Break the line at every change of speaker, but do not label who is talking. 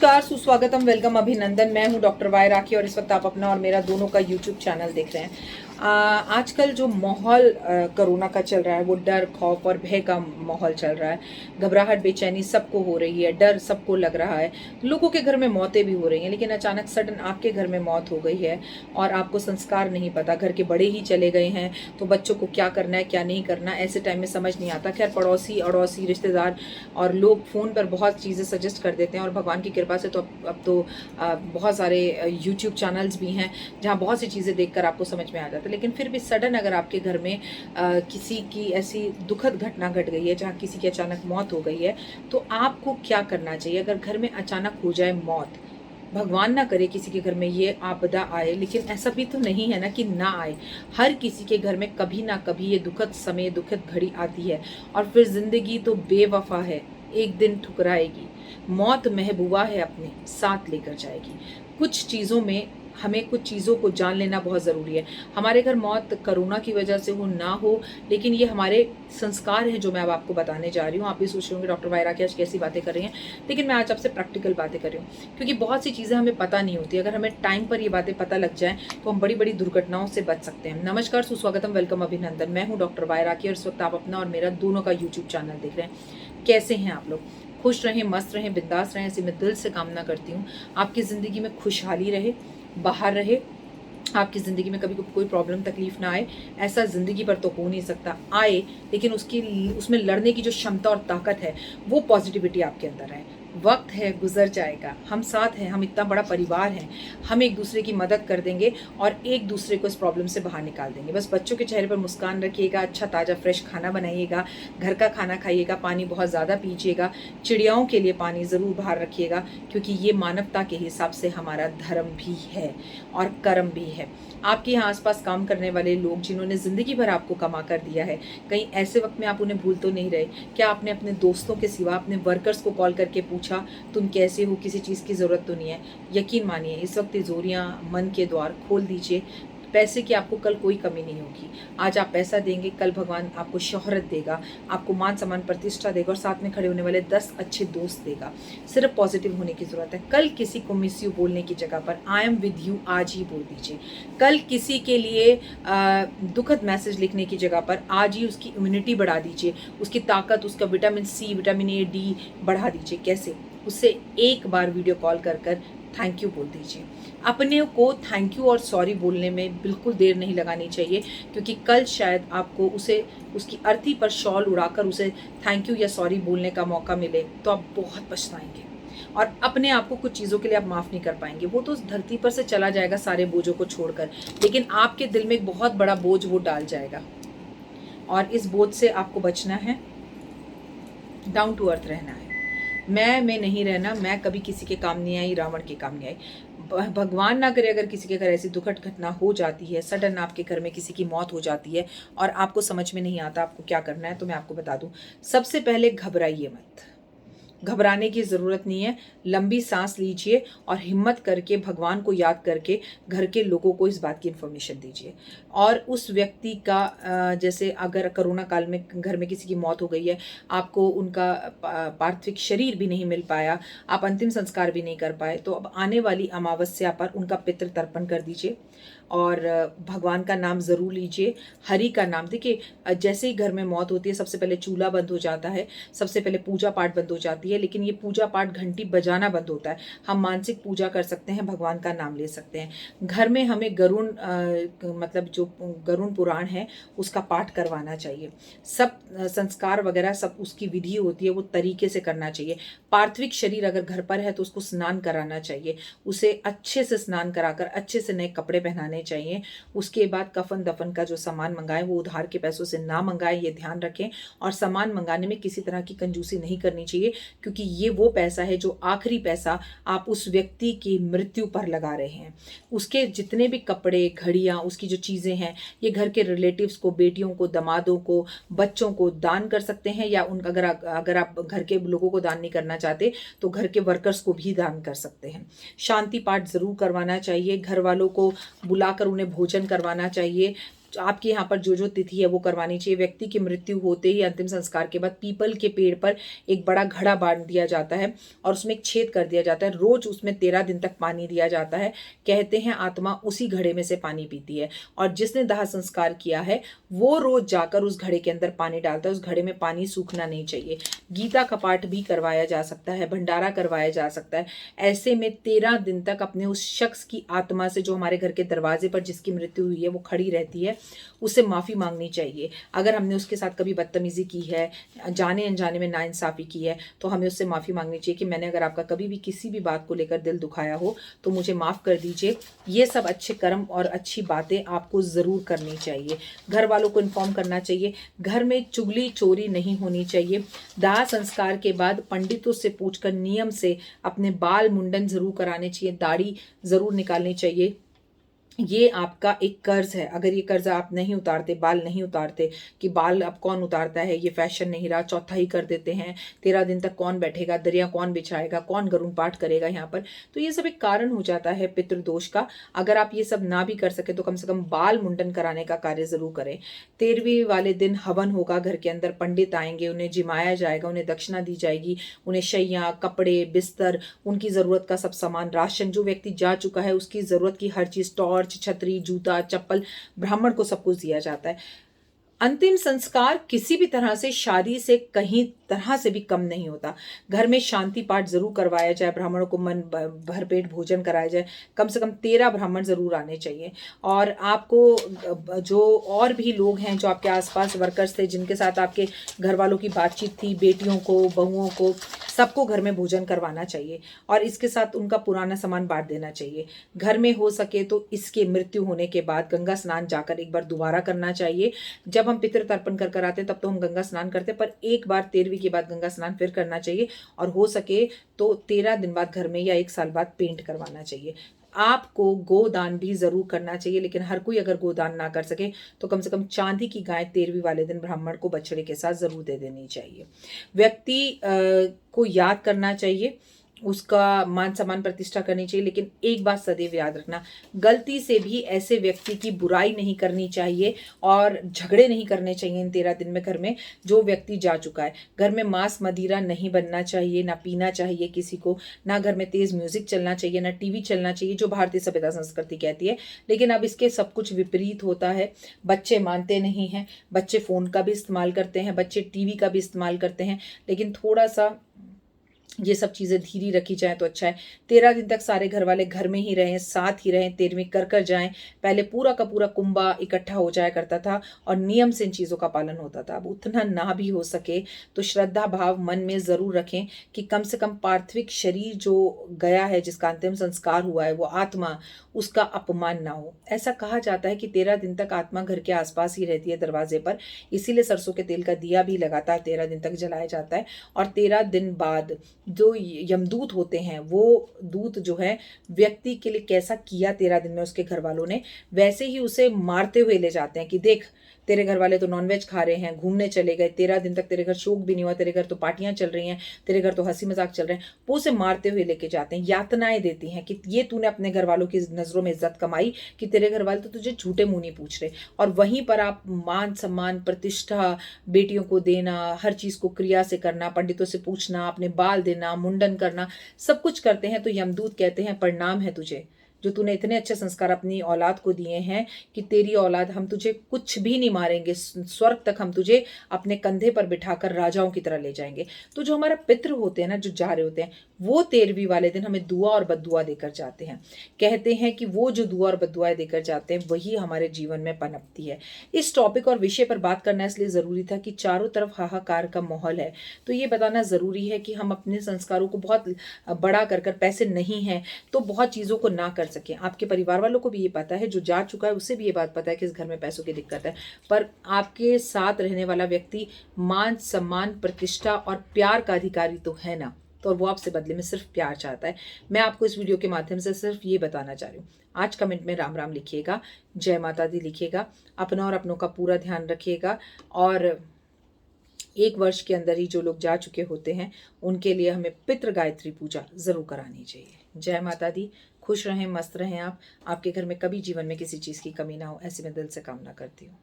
नमस्कार, सुस्वागतम, वेलकम, अभिनंदन। मैं हूं डॉक्टर वाई राखी और इस वक्त आप अपना और मेरा दोनों का यूट्यूब चैनल देख रहे हैं। आजकल जो माहौल कोरोना का चल रहा है वो डर, खौफ और भय का माहौल चल रहा है। घबराहट, बेचैनी सबको हो रही है, डर सबको लग रहा है। लोगों के घर में मौतें भी हो रही हैं, लेकिन अचानक सडन आपके घर में मौत हो गई है और आपको संस्कार नहीं पता। घर के बड़े ही चले गए हैं तो बच्चों को क्या करना है, क्या नहीं करना, ऐसे टाइम में समझ नहीं आता। खैर, पड़ोसी अड़ोसी रिश्तेदार और लोग फ़ोन पर बहुत चीज़ें सजेस्ट कर देते हैं और भगवान की कृपा से तो अब तो बहुत सारे यूट्यूब चैनल्स भी हैं जहाँ बहुत सी चीज़ें देखकर आपको समझ में आ जाता है। लेकिन फिर भी सडन अगर आपके घर में किसी की ऐसी दुखद घटना घट गई है जहाँ किसी की अचानक मौत हो गई है, तो आपको क्या करना चाहिए? अगर घर में अचानक हो जाए मौत, भगवान ना करे किसी के घर में ये आपदा आए, लेकिन ऐसा भी तो नहीं है ना कि ना आए। हर किसी के घर में कभी ना कभी ये दुखद समय, दुखद घड़ी आती है और फिर जिंदगी तो बेवफा है, एक दिन ठुकराएगी। मौत महबूबा है, अपने साथ लेकर जाएगी। कुछ चीज़ों में हमें कुछ चीज़ों को जान लेना बहुत ज़रूरी है। हमारे घर मौत कोरोना की वजह से हो ना हो, लेकिन ये हमारे संस्कार हैं जो मैं अब आपको बताने जा रही हूँ। आप भी सोच रहे होंगे डॉक्टर वायरा की आज कैसी बातें कर रही हैं, लेकिन मैं आज आपसे प्रैक्टिकल बातें कर रही हूँ, क्योंकि बहुत सी चीज़ें हमें पता नहीं होती। अगर हमें टाइम पर ये बातें पता लग जाएँ तो हम बड़ी बड़ी दुर्घटनाओं से बच सकते हैं। नमस्कार, सुस्वागतम, वेलकम, अभिनंदन। मैं हूँ डॉक्टर वायरा की और इस वक्त आप अपना और मेरा दोनों का यूट्यूब चैनल देख रहे हैं। कैसे हैं आप लोग? खुश रहें, मस्त रहें, बिंदास रहें, ऐसी मैं दिल से कामना करती हूँ। आपकी ज़िंदगी में खुशहाली रहे, बाहर रहे, आपकी ज़िंदगी में कभी कोई प्रॉब्लम तकलीफ ना आए। ऐसा ज़िंदगी पर तो हो नहीं सकता। आए लेकिन उसमें लड़ने की जो क्षमता और ताकत है वो पॉजिटिविटी आपके अंदर है। वक्त है, गुजर जाएगा, हम साथ हैं, हम इतना बड़ा परिवार हैं, हम एक दूसरे की मदद कर देंगे और एक दूसरे को इस प्रॉब्लम से बाहर निकाल देंगे। बस बच्चों के चेहरे पर मुस्कान रखिएगा, अच्छा ताज़ा फ्रेश खाना बनाइएगा, घर का खाना खाइएगा, पानी बहुत ज़्यादा पीजिएगा, चिड़ियाओं के लिए पानी ज़रूर बाहर रखिएगा, क्योंकि ये मानवता के हिसाब से हमारा धर्म भी है और कर्म भी है। आपके यहाँ आसपास काम करने वाले लोग जिन्होंने ज़िंदगी भर आपको कमा कर दिया है, कहीं ऐसे वक्त में आप उन्हें भूल तो नहीं रहे? क्या आपने अपने दोस्तों के सिवा अपने वर्कर्स को कॉल करके पूछा तुम कैसे हो, किसी चीज़ की ज़रूरत तो नहीं है? यकीन मानिए, इस वक्त तिजोरियाँ, मन के द्वार खोल दीजिए। पैसे की आपको कल कोई कमी नहीं होगी। आज आप पैसा देंगे, कल भगवान आपको शोहरत देगा, आपको मान सम्मान प्रतिष्ठा देगा और साथ में खड़े होने वाले 10 अच्छे दोस्त देगा। सिर्फ पॉजिटिव होने की ज़रूरत है। कल किसी को मिस यू बोलने की जगह पर आई एम विद यू आज ही बोल दीजिए। कल किसी के लिए दुखद मैसेज लिखने की जगह पर आज ही उसकी इम्यूनिटी बढ़ा दीजिए, उसकी ताकत, उसका vitamin C, vitamin A, D बढ़ा दीजिए। कैसे? उससे एक बार वीडियो कॉल कर थैंक यू बोल दीजिए। अपने को थैंक यू और सॉरी बोलने में बिल्कुल देर नहीं लगानी चाहिए, क्योंकि कल शायद आपको उसे उसकी अर्थी पर शॉल उड़ाकर उसे थैंक यू या सॉरी बोलने का मौका मिले तो आप बहुत पछताएंगे और अपने आप को कुछ चीज़ों के लिए आप माफ़ नहीं कर पाएंगे। वो तो उस धरती पर से चला जाएगा सारे बोझों को छोड़कर, लेकिन आपके दिल में एक बहुत बड़ा बोझ वो डाल जाएगा और इस बोझ से आपको बचना है, डाउन टू अर्थ रहना है। मैं नहीं रहना, मैं कभी किसी के काम नहीं आई, रावण के काम नहीं आई। भगवान ना करे अगर किसी के घर ऐसी दुखद घटना हो जाती है, सडन आपके घर में किसी की मौत हो जाती है और आपको समझ में नहीं आता आपको क्या करना है, तो मैं आपको बता दूं, सबसे पहले घबराइए मत। घबराने की ज़रूरत नहीं है। लंबी सांस लीजिए और हिम्मत करके भगवान को याद करके घर के लोगों को इस बात की इन्फॉर्मेशन दीजिए। और उस व्यक्ति का जैसे अगर कोरोना काल में घर में किसी की मौत हो गई है, आपको उनका पार्थिव शरीर भी नहीं मिल पाया, आप अंतिम संस्कार भी नहीं कर पाए, तो अब आने वाली अमावस्या पर उनका पितृ तर्पण कर दीजिए और भगवान का नाम ज़रूर लीजिए, हरि का नाम। देखिए, जैसे ही घर में मौत होती है सबसे पहले चूल्हा बंद हो जाता है, सबसे पहले पूजा पाठ बंद हो जाती है, लेकिन ये पूजा पाठ घंटी बजाना बंद होता है। हम मानसिक पूजा कर सकते हैं, भगवान का नाम ले सकते हैं। घर में हमें गरुण मतलब जो गरुण पुराण है उसका पाठ करवाना चाहिए। सब संस्कार वगैरह सब उसकी विधि होती है, वो तरीके से करना चाहिए। पार्थिव शरीर अगर घर पर है तो उसको स्नान कराना चाहिए, उसे अच्छे से स्नान कराकर अच्छे से नए कपड़े पहनाने चाहिए। उसके बाद कफन दफन का जो सामान मंगाएं वो उधार के पैसों से ना मंगाएं, ये ध्यान रखें। और सामान मंगाने में किसी तरह की कंजूसी नहीं करनी चाहिए, क्योंकि ये वो पैसा है जो आखिरी पैसा आप उस व्यक्ति की मृत्यु पर लगा रहे हैं। उसके जितने भी कपड़े, घड़ियां, उसकी जो चीज़ें हैं, ये घर के रिलेटिव्स को, बेटियों को, दमादों को, बच्चों को दान कर सकते हैं, या उन अगर आप घर के लोगों को दान नहीं करना चाहते तो घर के वर्कर्स को भी दान कर सकते हैं। शांति पाठ ज़रूर करवाना चाहिए, घर वालों को बुलाकर उन्हें भोजन करवाना चाहिए। आपके यहाँ पर जो जो तिथि है वो करवानी चाहिए। व्यक्ति की मृत्यु होते ही अंतिम संस्कार के बाद पीपल के पेड़ पर एक बड़ा घड़ा बांध दिया जाता है और उसमें एक छेद कर दिया जाता है। रोज उसमें 13 दिन तक पानी दिया जाता है। कहते हैं आत्मा उसी घड़े में से पानी पीती है और जिसने दाह संस्कार किया है वो रोज जाकर उस घड़े के अंदर पानी डालता है। उस घड़े में पानी सूखना नहीं चाहिए। गीता का पाठ भी करवाया जा सकता है, भंडारा करवाया जा सकता है। ऐसे में 13 दिन तक अपने उस शख्स की आत्मा से जो हमारे घर के दरवाजे पर जिसकी मृत्यु हुई है वो खड़ी रहती है, उससे माफ़ी मांगनी चाहिए। अगर हमने उसके साथ कभी बदतमीजी की है, जाने अनजाने में नाइंसाफ़ी की है, तो हमें उससे माफ़ी मांगनी चाहिए कि मैंने अगर आपका कभी भी किसी भी बात को लेकर दिल दुखाया हो तो मुझे माफ़ कर दीजिए। ये सब अच्छे कर्म और अच्छी बातें आपको ज़रूर करनी चाहिए। घर वालों को इन्फॉर्म करना चाहिए। घर में चुगली चोरी नहीं होनी चाहिए। दाह संस्कार के बाद पंडितों से पूछकर नियम से अपने बाल मुंडन ज़रूर कराने चाहिए, दाढ़ी ज़रूर निकालनी चाहिए। ये आपका एक कर्ज है। अगर ये कर्ज आप नहीं उतारते, बाल नहीं उतारते, कि बाल अब कौन उतारता है, ये फैशन नहीं रहा, चौथा ही कर देते हैं, 13 दिन तक कौन बैठेगा, दरिया कौन बिछाएगा, कौन गरुड़ पाठ करेगा यहाँ पर, तो ये सब एक कारण हो जाता है पितृदोष का। अगर आप ये सब ना भी कर सके तो कम से कम बाल मुंडन कराने का कार्य जरूर करें। 13वीं वाले दिन हवन होगा, घर के अंदर पंडित आएंगे, उन्हें जिमाया जाएगा, उन्हें दक्षिणा दी जाएगी, उन्हें शैया, कपड़े, बिस्तर, उनकी जरूरत का सब सामान, राशन, जो व्यक्ति जा चुका है उसकी जरूरत की हर चीज, टॉर्च, छतरी, जूता, चप्पल, ब्राह्मण को सब कुछ दिया जाता है। अंतिम संस्कार किसी भी तरह से शादी से कहीं तरह से भी कम नहीं होता। घर में शांति पाठ जरूर करवाया जाए, ब्राह्मणों को मन भरपेट भोजन कराया जाए। कम से कम 13 ब्राह्मण जरूर आने चाहिए। और आपको जो और भी लोग हैं जो आपके आसपास वर्कर्स थे, जिनके साथ आपके घर वालों की बातचीत थी, बेटियों को, बहुओं को, सबको घर में भोजन करवाना चाहिए और इसके साथ उनका पुराना सामान बांट देना चाहिए। घर में हो सके तो इसके मृत्यु होने के बाद गंगा स्नान जाकर एक बार दोबारा करना चाहिए। जब हम पितृ तर्पण कर आते हैं तब तो हम गंगा स्नान करते हैं, पर एक बार 13वीं के बाद गंगा स्नान फिर करना चाहिए और हो सके तो 13 दिन बाद घर में या 1 साल बाद पेंट करवाना चाहिए। आपको गोदान भी जरूर करना चाहिए, लेकिन हर कोई अगर गोदान ना कर सके तो कम से कम चांदी की गाय 13वीं वाले दिन ब्राह्मण को बछड़े के साथ जरूर दे देनी चाहिए। व्यक्ति को याद करना चाहिए, उसका मान सम्मान प्रतिष्ठा करनी चाहिए, लेकिन एक बात सदैव याद रखना, गलती से भी ऐसे व्यक्ति की बुराई नहीं करनी चाहिए और झगड़े नहीं करने चाहिए इन 13 दिन में घर में जो व्यक्ति जा चुका है। घर में मांस मदिरा नहीं बनना चाहिए, ना पीना चाहिए किसी को, ना घर में तेज म्यूजिक चलना चाहिए, ना टीवी चलना चाहिए, जो भारतीय सभ्यता संस्कृति कहती है। लेकिन अब इसके सब कुछ विपरीत होता है। बच्चे मानते नहीं हैं, बच्चे फोन का भी इस्तेमाल करते हैं, बच्चे टीवी का भी इस्तेमाल करते हैं, लेकिन थोड़ा सा ये सब चीज़ें धीरे रखी जाए तो अच्छा है। 13 दिन तक सारे घर वाले घर में ही रहें, साथ ही रहें, 13वीं कर जाएं। पहले पूरा का पूरा कुंबा इकट्ठा हो जाया करता था और नियम से इन चीज़ों का पालन होता था। अब उतना ना भी हो सके तो श्रद्धा भाव मन में ज़रूर रखें कि कम से कम पार्थिविक शरीर जो गया है, जिसका अंतिम संस्कार हुआ है, वो आत्मा, उसका अपमान ना हो। ऐसा कहा जाता है कि 13 दिन तक आत्मा घर के आसपास ही रहती है दरवाजे पर, इसीलिए सरसों के तेल का दिया भी लगातार 13 दिन तक जलाया जाता है। और 13 दिन बाद जो यमदूत होते हैं, वो दूत जो है व्यक्ति के लिए कैसा किया 13 दिन में उसके घर वालों ने, वैसे ही उसे मारते हुए ले जाते हैं कि देख तेरे घर वाले तो नॉनवेज खा रहे हैं, घूमने चले गए, 13 दिन तक तेरे घर शोक भी नहीं हुआ, तेरे घर तो पार्टियां चल रही हैं, तेरे घर तो हंसी मजाक चल रहे हैं। वो उसे मारते हुए लेके जाते हैं, यातनाएं देती हैं कि ये तूने अपने घर वालों की नजरों में इज्जत कमाई कि तेरे घर वाले तो तुझे झूठे मुंह नहीं पूछ रहे। और वहीं पर आप मान सम्मान प्रतिष्ठा, बेटियों को देना, हर चीज को क्रिया से करना, पंडितों से पूछना, अपने बाल देना, मुंडन करना, सब कुछ करते हैं। तो यमदूत कहते हैं प्रणाम है तुझे, जो तूने इतने अच्छे संस्कार अपनी औलाद को दिए हैं कि तेरी औलाद, हम तुझे कुछ भी नहीं मारेंगे, स्वर्ग तक हम तुझे अपने कंधे पर बिठाकर राजाओं की तरह ले जाएंगे। तो जो हमारा पितृ होते हैं ना, जो जा रहे होते हैं, वो 13वीं वाले दिन हमें दुआ और बद्दुआ देकर जाते हैं। कहते हैं कि वो जो दुआ और बद्दुआएं देकर जाते हैं वही हमारे जीवन में पनपती है। इस टॉपिक और विषय पर बात करना इसलिए ज़रूरी था कि चारों तरफ हाहाकार का माहौल है, तो ये बताना ज़रूरी है कि हम अपने संस्कारों को बहुत बड़ा कर पैसे नहीं हैं तो बहुत चीज़ों को ना कर सकें। आपके परिवार वालों को भी ये पता है, जो जा चुका है उसे भी ये बात पता है कि इस घर में पैसों की दिक्कत है, पर आपके साथ रहने वाला व्यक्ति मान सम्मान प्रतिष्ठा और प्यार का अधिकारी तो है ना, तो वो आपसे बदले में सिर्फ प्यार चाहता है। मैं आपको इस वीडियो के माध्यम से सिर्फ ये बताना चाह रही हूँ। आज कमेंट में राम राम लिखिएगा, जय माता दी लिखिएगा, अपना और अपनों का पूरा ध्यान रखिएगा और 1 वर्ष के अंदर ही जो लोग जा चुके होते हैं उनके लिए हमें पितृ गायत्री पूजा जरूर करानी चाहिए। जय माता दी, खुश रहें, मस्त रहें आप। आपके घर में कभी जीवन में किसी चीज़ की कमी ना हो, ऐसी मैं दिल से कामना करती हूँ।